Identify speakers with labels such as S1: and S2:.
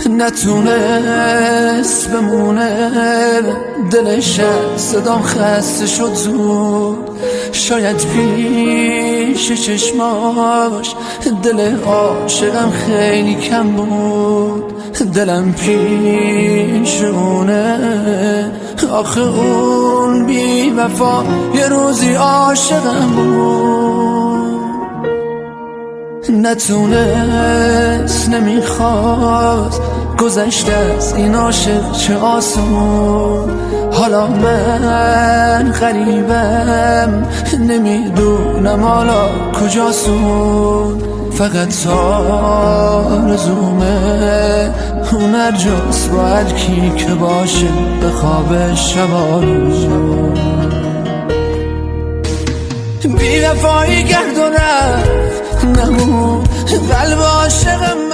S1: نتونست بمونه دلش از صدام خسته شد زود. شاید پیش چشماش دل عاشقم خیلی کم بود. دلم پیشونه آخه اون بی وفا یه روزی عاشقم بود. نتونست نمیخواست گذشته از این عاشق چه آسمون. حالا من غریبم نمیدونم حالا کجاستون. فقط آرزومه اون هر جاست با هر کی که باشه به خواب شبانون. بی وفایی گرد و رفت نمون قلب عاشقم